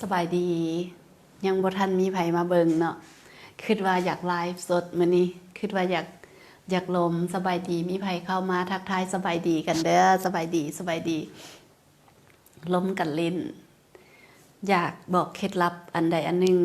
สบายดียังบ่ทันมีไผมาเบิ่งเนาะคิดว่าอยากไลฟ์สดมื้อนี้คิดว่าอยากลมสบายดีมีไผเข้ามาทักทายสบายดีกันเด้อสบายดีล้มกันเล่นอยากบอกเคล็ดลับอันใดอันหนึ่ง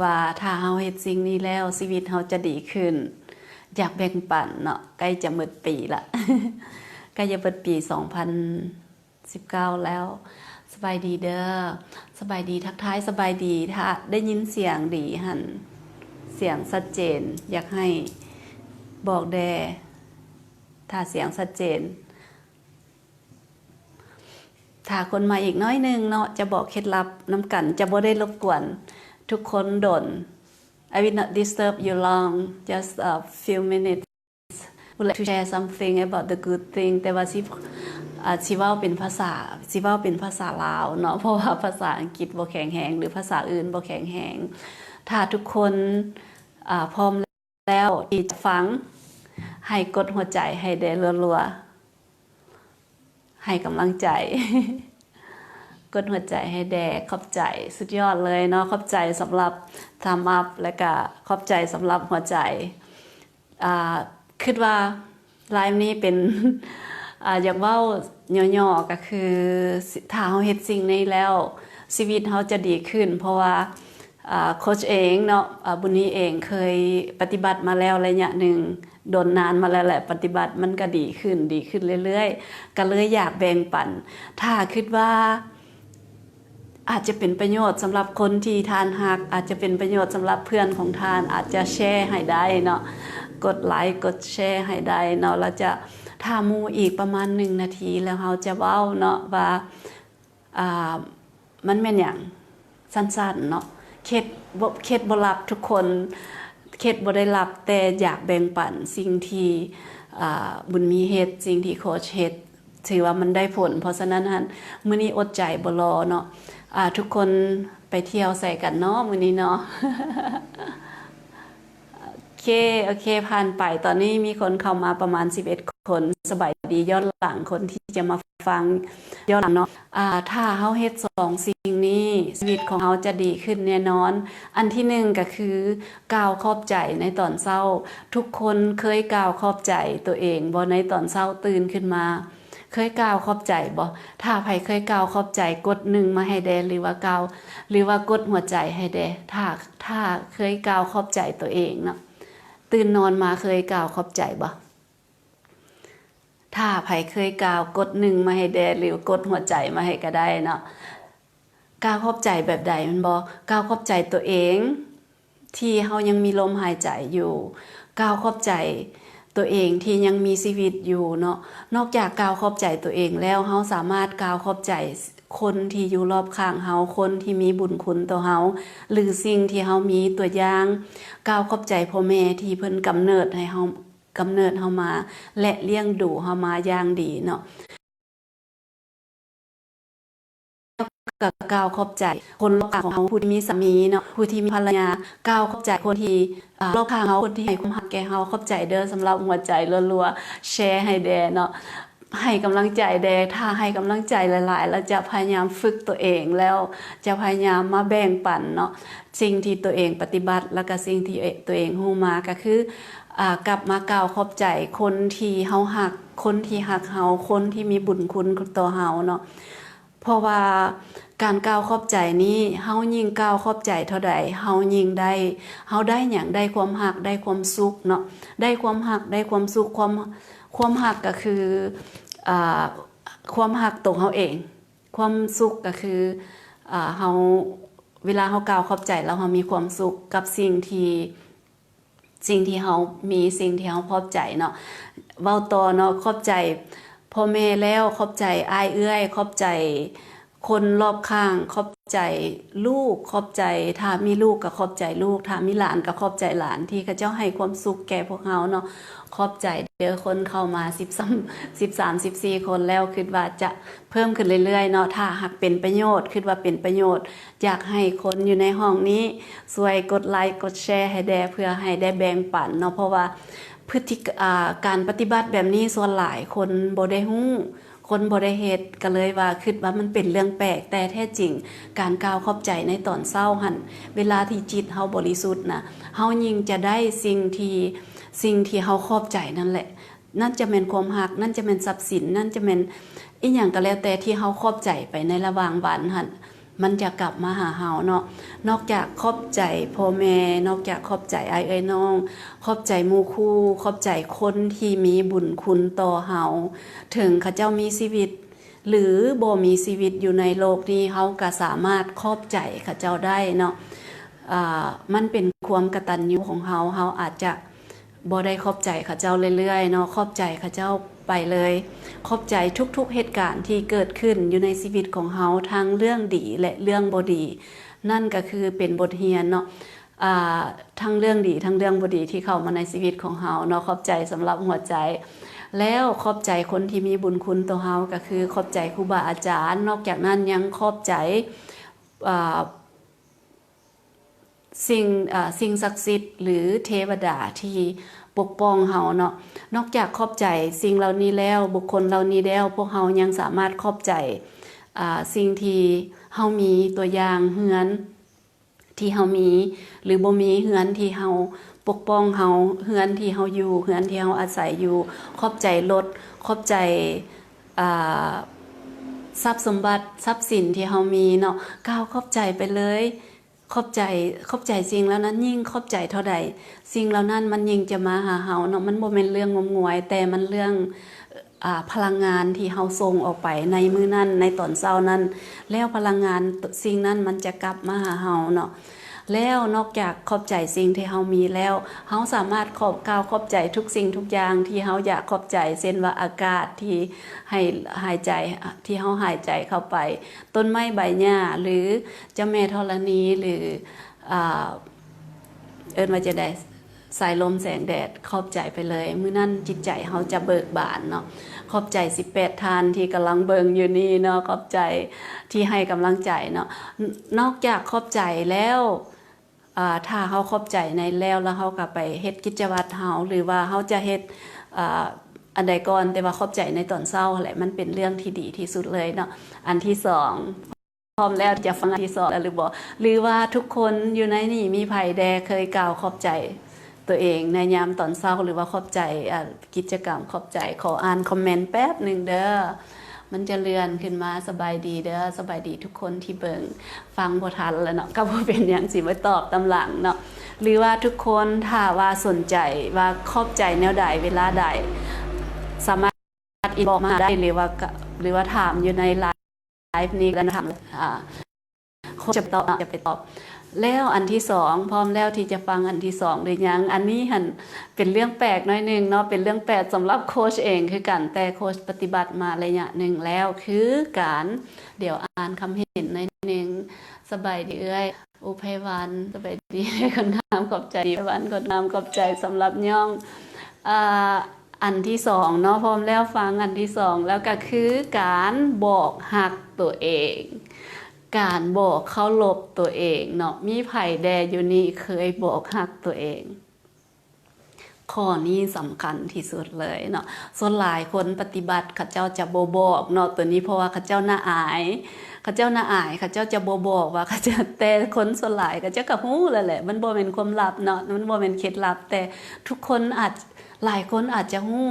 ว่าถ้าเฮาเฮ็ดสิ่งนี้แล้วชีวิตเฮาจะดีขึ้นอยากแบ่งปันเนาะใกล้จะหมดปีละ ใกล้จะเปิดปี2019แล้วสบายดีเด้อสบายดีทักทายสบายดีถ้าได้ยินเสียงดีหันเสียงชัดเจนอยากให้บอกแดถ้าเสียงชัดเจนถ้าคนมาอีกน้อยนึงเนาะจะบอกเคล็ดลับน้ำกันจะบ่ได้รบกวนทุกคนโดน I will not disturb you long just a few minutes would like to share something about the good thing แต่ว่าสิเว้าเป็นภาษาลาวเนาะเพราะว่าภาษาอังกฤษบ่แข็งแรงหรือภาษาอื่นบ่แข็งแรงถ้าทุกคนพร้อมแล้วที่จะฟังให้กดหัวใจให้ได้รัวๆให้กำลังใจ กดหัวใจให้แดกขอบใจสุดยอดเลยเนาะขอบใจสำหรับทำอัพและก็ขอบใจสำหรับหัวใจคิดว่าไลฟ์นี้เป็น อยากเว้าย่อๆก็คือถ้าเฮาเฮ็ดสิ่งนี้แล้วชีวิตเฮาจะดีขึ้นเพราะว่าโค้ชเองเนาะบุญนี้เองเคยปฏิบัติมาแล้วระยะหนึ่งโดนนานมาแล้วแหละปฏิบัติมันก็ดีขึ้นเรื่อยๆก็เลยอยากแบ่งปันถ้าคิดว่าอาจจะเป็นประโยชน์สำหรับคนที่ทานฮักอาจจะเป็นประโยชน์สำหรับเพื่อนของทานอาจจะแชร์ให้ได้เนาะกดไลค์กดแชร์ให้ได้เนาะแล้วจะถ้ามูอีกประมาณ1 นาทีแล้วเราจะเว้าเนาะว่ามันแม่นหยังสั้นๆเนาะเคล็ดบ่รับทุกคนเคล็ดบ่ได้รับแต่อยากแบ่งปันสิ่งที่บุญมีเฮ็ดสิ่งที่โค้ชเฮ็ดถือว่ามันได้ผลเพราะฉะนั้นมื้อนี้อดใจบ่รอเนาะทุกคนไปเที่ยวใส่กันเนาะมื้อนี้เนาะ โอเคผ่านไปตอนนี้มีคนเข้ามาประมาณ11 คนสบายดีย้อนหลังคนที่จะมาฟังย้อนหลังเนาะถ้าเฮาเฮ็ด2สิ่งนี้ชีวิตของเฮาจะดีขึ้นแน่นอนอันที่1ก็คือกล่าวขอบใจในตอนเช้าทุกคนเคยกล่าวขอบใจตัวเองบ่ในตอนเช้าตื่นขึ้นมาเคยกล่าวขอบใจบ่ถ้าใครเคยกล่าวขอบใจกด1มาให้แดหรือว่ากดหัวใจให้แดถ้าเคยกล่าวขอบใจตัวเองเนาะตื่นนอนมาเคยกล่าวขอบใจบ่ถ้าไผเคยกล่าวกด1มาให้แดหรือกดหัวใจมาให้ก็ได้เนาะกล่าวขอบใจแบบใดมันบ่กล่าวขอบใจตัวเองที่เฮายังมีลมหายใจอยู่กล่าวขอบใจตัวเองที่ยังมีชีวิตอยู่เนาะนอกจากกล่าวขอบใจตัวเองแล้วเฮาสามารถกล่าวขอบใจคนที่อยู่รอบข้างเฮาคนที่มีบุญคุณต่อเฮาหรือสิ่งที่เฮามีตัวอย่างกล่าวขอบใจพ่อแม่ที่เพิ่นกำเนิดให้เฮามาและเลี้ยงดูเฮามาอย่างดีเนาะก็กล่าวขอบใจคนรอบข้างของเฮาผู้ที่มีสามีเนาะผู้ที่มีภรรยากล่าวขอบใจคนที่รอบข้างเฮาคนที่ให้ความรักแก่เฮาขอบใจเด้อสำหรับหัวใจรัวๆแชร์ให้แดเนาะให้กำลังใจแดถ้าให้กำลังใจหลายๆแล้วจะพยายามฝึกตัวเองแล้วจะพยายามมาแบ่งปันเนาะสิ่งที่ตัวเองปฏิบัติแล้วก็สิ่งที่ตัวเองรู้มาก็คือกลับมากล่าวขอบใจคนที่เฮาฮักคนที่ฮักเฮาคนที่มีบุญคุณต่อเฮาเนาะเพราะว่าการกล่าวขอบใจนี้เฮายิ่งกล่าวขอบใจเท่าใดเฮายิ่งได้เฮาได้หยังได้ความฮักได้ความสุขเนาะได้ความฮักได้ความสุขความฮักก็คือความฮักตัวเฮาเองความสุขก็คือเฮาเวลาเฮากล่าวขอบใจแล้วเฮามีความสุขกับสิ่งที่เฮามีสิ่งที่เฮาพอใจเนาะเว้าต่อเนาะขอบใจพ่อแม่แล้วขอบใจอ้ายเอื้อยขอบใจคนรอบข้างขอบใจลูกขอบใจถ้ามีลูกก็ขอบใจลูกถ้ามีหลานก็ขอบใจหลานที่เขาเจ้าให้ความสุขแก่พวกเฮาเนาะขอบใจเด้อคนเข้ามา13-14 คนแล้วคิดว่าจะเพิ่มขึ้นเรื่อยๆเนาะถ้าหากเป็นประโยชน์คิดว่าเป็นประโยชน์อยากให้คนอยู่ในห้องนี้ช่วยกดไลค์กดแชร์ให้แดเพื่อให้ได้แบ่งปันเนาะเพราะว่าการปฏิบัติแบบนี้ส่วนหลายคนบ่ได้ฮู้ค คนบ่ได้เฮ็ดก็เลยว่าคิดว่ามันเป็นเรื่องแปลกแต่แท้จริงการกล่าวขอบใจในตอนเช้าหั่นเวลาที่จิตเฮาบริสุทธิ์น่ะเฮายิ่งจะได้สิ่งที่เฮาขอบใจนั่นแหละนั่นจะเป็นความรักนั่นจะเป็นทรัพย์สินนั่นจะเป็นอีหยังก็แล้วแต่ที่เฮาขอบใจไปในระหว่างวันหั่นมันจะกลับมาหาเฮาเนาะนอกจากขอบใจพ่อแม่นอกจากขอบใจอ้ายเอ้ยน้องขอบใจหมู่คู่ขอบใจคนที่มีบุญคุณต่อเฮาถึงเขาเจ้ามีชีวิตหรือบ่มีชีวิตอยู่ในโลกนี้เฮาก็สามารถขอบใจเขาเจ้าได้เนาะมันเป็นความกตัญญูของเฮาอาจจะบ่ได้ขอบใจเขาเจ้าเรื่อยๆเนาะขอบใจเขาเจ้าไปเลยขอบใจทุกๆเหตุการณ์ที่เกิดขึ้นอยู่ในชีวิตของเฮาทั้งเรื่องดีและเรื่องบ่ดีนั่นก็คือเป็นบทเรียนเนาะทั้งเรื่องดีทั้งเรื่องบ่ดีที่เข้ามาในชีวิตของเฮาเนาะขอบใจสำหรับหัวใจแล้วขอบใจคนที่มีบุญคุณต่อเฮาก็คือขอบใจครูบาอาจารย์นอกจากนั้นยังขอบใจสิ่งศักดิ์สิทธิ์หรือเทวดาที่ปกป้องเฮาเนาะนอกจากขอบใจสิ่งเหล่านี้แล้วบุคคลเหล่านี้แล้วพวกเฮายังสามารถขอบใจสิ่งที่เฮามีตัวอย่างเฮือนที่เฮามีหรือบ่มีเฮือนที่เฮาปกป้องเฮาเฮือนที่เฮาอยู่เฮือนที่เฮาอาศัยอยู่ขอบใจรถขอบใจทรัพย์สมบัติทรัพย์สินที่เฮามีเนาะก้าวขอบใจไปเลยขอบใจสิ่งแล้วนั้นยิ่งขอบใจเท่าใดสิ่งเหล่านั้นมันยิ่งจะมาหาเฮาเนาะมันบ่แม่นเรื่องงมงวยแต่มันเรื่องพลังงานที่เฮาส่งออกไปในมื้อนั้นในตอนเช้านั้นแล้วพลังงานสิ่งนั้นมันจะกลับมาหาเฮาเนาะแล้วนอกจากขอบใจสิ่งที่เฮามีแล้วเฮาสามารถกล่าวขอบใจทุกสิ่งทุกอย่างที่เฮาอยากขอบใจเช่นว่าอากาศที่ให้หายใจที่เฮาหายใจเข้าไปต้นไม้ใบหญ้าหรือเจ้าแม่ธรณีหรือเอิ้นว่าจะได้สายลมแสงแดดขอบใจไปเลยมื้อนั้นจิตใจเฮาจะเบิกบานเนาะขอบใจ18ท่านที่กำลังเบิ่งอยู่นี่เนาะขอบใจที่ให้กำลังใจเนาะนอกจากขอบใจแล้วถ้าเฮาขอบใจในแล้วเฮาก็ไปเฮ็ดกิจวัตรเฮาหรือว่าเฮาจะเฮ็ดอันใดก่อนแต่ว่าขอบใจในตอนเช้าแหละมันเป็นเรื่องที่ดีที่สุดเลยเนาะอันที่2พร้อมแล้วจะฟังอันที่2หรือบ่หรือว่าทุกคนอยู่ในนี่มีไผแดเคยกล่าวขอบใจตัวเองในยามตอนเช้าหรือว่าขอบใจกิจกรรมขอบใจขออ่านคอมเมนต์แป๊บนึงเด้อมันจะเลื่อนขึ้นมาสบายดีเด้อสบายดีทุกคนที่เบิ่งฟังบ่ทันแล้วเนาะก็บ่เป็นหยังสิมาตอบตำหลังเนาะหรือว่าทุกคนถ้าว่าสนใจว่าขอบใจแนวใดเวลาใดสามารถอินบ็อกซ์มาได้หรือว่าถามอยู่ในไลฟ์นี้แล้วถามจะไปตอบแล้วอันที่2พร้อมแล้วที่จะฟังอันที่2หรือยังอันนี้หั่นเป็นเรื่องแปลกน้อยนึงเนาะเป็นเรื่องแปลกสำหรับโค้ชเองคือกันแต่โค้ชปฏิบัติมาระยะนึงแล้วคือการเดี๋ยวอ่านคำเห็นน้อยนึงสบายดีเอ้ยอุไพวันสบายดีคนงามขอบใจอุไพวันคนงามขอบใจสำหรับย่องอันที่2เนาะพร้อมแล้วฟังอันที่2แล้วก็คือการบอกหักตัวเองการบอกเคารพตัวเองเนาะมีไผแดอยู่นี่เคยบอกหักตัวเองข้อนี้สำคัญที่สุดเลยเนาะส่วนหลายคนปฏิบัติเขาเจ้าจะบ่บอกเนาะตัวนี้เพราะว่าเขาเจ้าน่าอายเขาเจ้าจะบ่บอกว่าเขาจะแต่คนส่วนหลายเขาเจ้าก็ฮู้แล้วแหละมันบ่แม่นความลับเนาะมันบ่แม่นเคล็ดลับแต่ทุกคนหลายคนอาจจะฮู้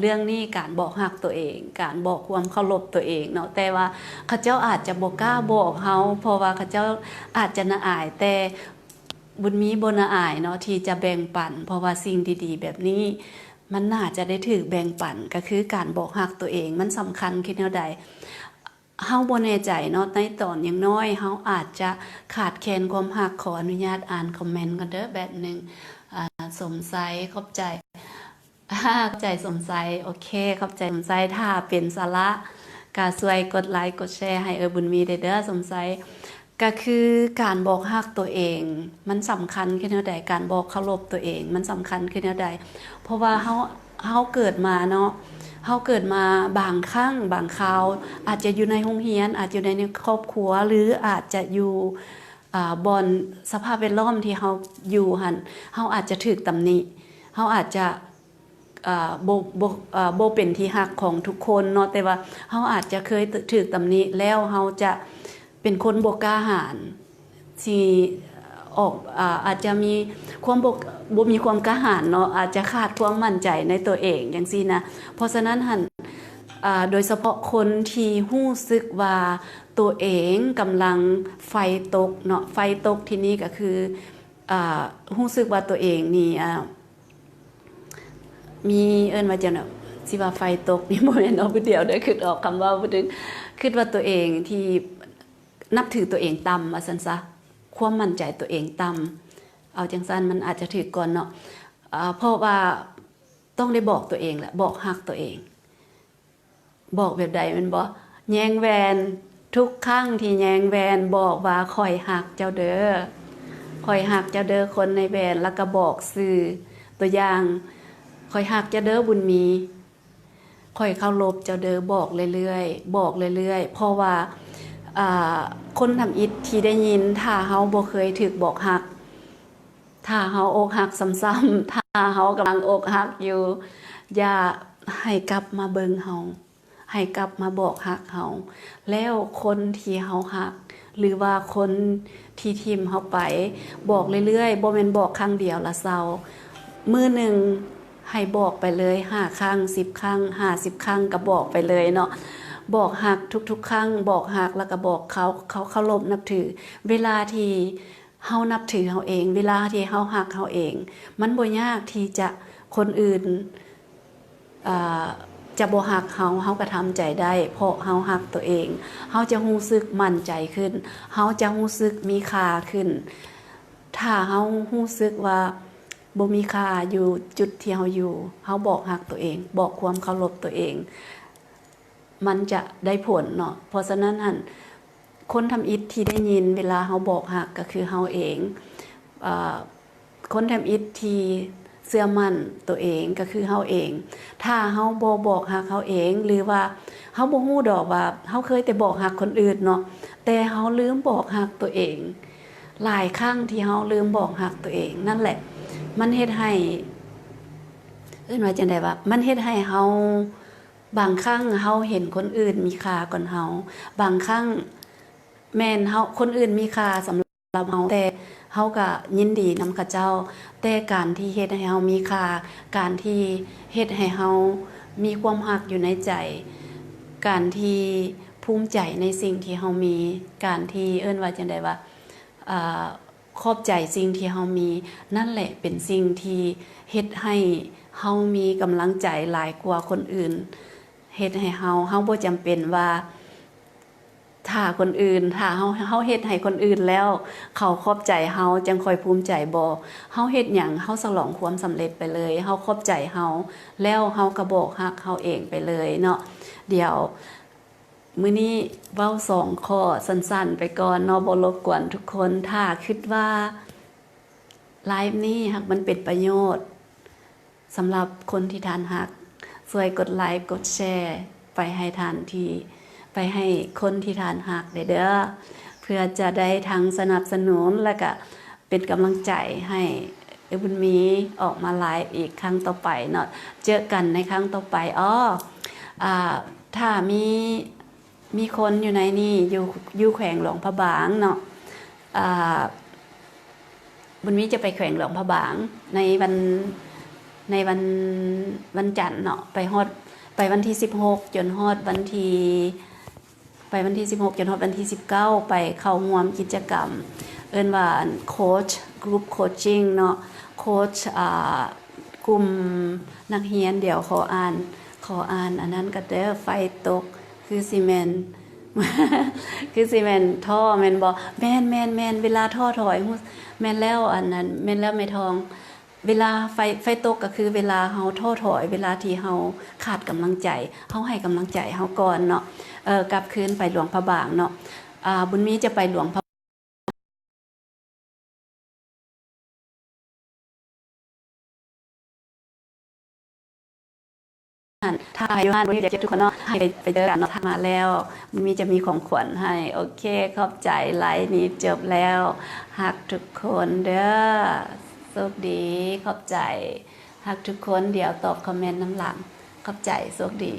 เรื่องนี้การบอกฮักตัวเองการบอกความเคารพตัวเองเนาะแต่ว่าเขาเจ้าอาจจะบ่กล้าบอกเฮาเพราะว่าเขาเจ้าอาจจะน่าอายแต่บุญมีบ่น่าอายเนาะที่จะแบ่งปันเพราะว่าสิ่งดีๆแบบนี้มันน่าจะได้ถูกแบ่งปันก็คือการบอกฮักตัวเองมันสำคัญคิดแนวใดเฮาบ่แน่ใจเนาะในตอนอย่างน้อยเฮาอาจจะขาดแคลนความฮักขออนุญาตอ่านคอมเมนต์กันเด้อแบบนึงสมไซขอบใจเข้าใจสมใจโอเคเข้าใจสมใจถ้าเป็นสาระก็ช่วยกดไลค์กดแชร์ให้บุญมีเด้อสมใจก็คือการบอกฮักตัวเองมันสำคัญขึ้นแนวใดการบอกเคารพตัวเองมันสำคัญขึ้นแนวใดเพราะว่าเฮาเกิดมาเนาะเฮาเกิดมาบางครั้งบางคราวอาจจะอยู่ในโรงเรียนอาจจะอยู่ในครอบครัวหรืออาจจะอยู่บอนสภาพแวดล้อมที่เฮาอยู่หั่นเฮาอาจจะถูกตำหนิเฮาอาจจะ บ่เป็นที่ฮักของทุกคนเนาะแต่ว่าเฮาอาจจะเคยถูกตำหนิแล้วเฮาจะเป็นคนบ่กล้าหาญที่ออกอาจจะมีความบ่มีความกล้าหาญเนาะอาจจะขาดความมั่นใจในตัวเองจังซี่นะเพราะฉะนั้นหั่นโดยเฉพาะคนที่รู้สึกว่าตัวเองกำลังไฟตกเนาะไฟตกที่นี้ก็คือรู้สึกว่าตัวเองนี่มีเอิ้นว่าจังได๋สิว่าไฟตกนี่บ่แม่นเอาผู้เดียวเด้อคิดออกคำว่าบ่ถึงคิดว่าตัวเองที่นับถือตัวเองต่ำว่าซั่นซะความมั่นใจตัวเองต่ำเอาจังซั่นมันอาจจะถูกก่อนเนาะเพราะว่าต้องได้บอกตัวเองแหละบอกฮักตัวเองบอกแบบใดแม่นบ่แยงแหวนทุกครั้งที่แยงแหวนบอกว่าข้อยฮักเจ้าเด้อข้อยฮักเจ้าเด้อคนในแหวนแล้วก็บอกชื่อตัวอย่างข้อยฮักเจ้าเด้อบุญมีข้อยเคารพเจ้าเด้อบอกเรื่อยๆบอกเรื่อยๆเพราะว่าคนทำอิฐที่ได้ยินถ้าเฮาบ่เคยถูกบอกฮักถ้าเฮาอกหักซ้ำๆถ้าเฮากำลังอกหักอยู่อย่าให้กลับมาเบิ่งเฮาให้กลับมาบอกฮักเฮาแล้วคนที่เฮาฮักหรือว่าคนที่ทิมเฮาไปบอกเรื่อยๆบ่แม่นบอกครั้งเดียวละเซามื้อนึงให้บอกไปเลย5ครั้ง10ครั้ง50ครั้งก็บอกไปเลยเนาะบอกฮักทุกๆครั้งบอกฮักแล้วก็บอกเขาเคารพนับถือเวลาที่เฮานับถือเฮาเองเวลาที่เฮาฮักเฮาเองมันบ่ยากที่จะคนอื่นจะบ่ฮักเฮาก็ทำใจได้เพราะเฮาฮักตัวเองเฮาจะรู้สึกมั่นใจขึ้นเฮาจะรู้สึกมีค่าขึ้นถ้าเฮารู้สึกว่าบ่มีค่าอยู่จุดที่เฮาอยู่เฮาบอกฮักตัวเองบอกความเคารพตัวเองมันจะได้ผลเนาะเพราะฉะนั้นหั่นคนทำอิฐที่ได้ยินเวลาเฮาบอกฮักก็คือเฮาเองคนทำอิฐที่เชื่อมั่นตัวเองก็คือเฮาเองถ้าเฮาบ่บอกฮักเฮาเองหรือว่าเฮาบ่ฮู้ดอกว่าเฮาเคยแต่บอกฮักคนอื่นเนาะแต่เฮาลืมบอกฮักตัวเองหลายครั้งที่เฮาลืมบอกฮักตัวเองนั่นแหละมันเฮ็ดให้ว่าจังได๋ว่ามันเฮ็ดให้เฮาบางครั้งเฮาเห็นคนอื่นมีค่าก่อนเฮาบางครั้งแม่นเฮาคนอื่นมีค่าสำหรับเฮาแต่เฮาก็ยินดีนำเขาเจ้าแต่การที่เฮ็ดให้เฮามีค่าการที่เฮ็ดให้เฮามีความรักอยู่ในใจการที่ภูมิใจในสิ่งที่เฮามีการที่เอิ้นว่าจังได๋ว่าขอบใจสิ่งที่เฮามีนั่นแหละเป็นสิ่งที่เฮ็ดให้เฮามีกำลังใจหลายกว่าคนอื่นเฮ็ดให้เฮาบ่จำเป็นว่าถ้าคนอื่นถ้าเฮาเฮ็ดให้คนอื่นแล้วเขาขอบใจเฮาจังค่อยภูมิใจบ่เฮาเฮ็ดหยังเฮาฉลองความสำเร็จไปเลยเฮาขอบใจเฮาแล้วเฮาก็บอกฮักเฮาเองไปเลยเนาะเดี๋ยวมื้อนี้เว้า2ข้อสั้นๆไปก่อนเนาะบ่รบกวนทุกคนถ้าคิดว่าไลฟ์นี้หากมันเป็นประโยชน์สำหรับคนที่ทานฮักช่วยกดไลค์กดแชร์ไปให้ทานที่ไปให้คนที่ทานฮักเด้อเพื่อจะได้ทั้งสนับสนุนและก็เป็นกำลังใจให้บุญมีออกมาไลฟ์อีกครั้งต่อไปเนาะเจอกันในครั้งต่อไปถ้ามีคนอยู่ในนี่อยู่แขวงหลวงพระบางเนาะบุญมีจะไปแขวงหลวงพระบางในวันจันทร์เนาะไปวันที่16จนฮอดวันที่16จนฮอดวันที่19ไปเข้าร่วมกิจกรรมเอิ้นว่าโค้ชกรุ๊ปโคชชิ่งเนาะโค้ชกลุ่มนักเรียนเดี๋ยวขออ่านอันนั้นก็เด้อไฟตกคือซีเมนต์ คือซีเมนต์ท่อแม่นบ่แม่นเวลาท่อถอยแม่นแล้วอันนั้นแม่นแล้วไม่ทองเวลาไฟตกก็คือเวลาเฮาท้อถอยเวลาที่เฮาขาดกำลังใจเฮาให้กำลังใจเฮาก่อนเนาะกลับคืนไปหลวงพระบางเนาะบุญมีจะไปหลวงพระถ้าอยู่ห้านบุญมีจะทุกคนเนาะให้ไปเจอกันเนาะถ้ามาแล้วบุญมีจะมีของขวัญให้โอเคขอบใจไลฟ์นี้จบแล้วฮักทุกคนเด้อโชคดีขอบใจ หักทุกคนเดี๋ยวตอบคอมเมนต์น้ำหลังขอบใจโชคดี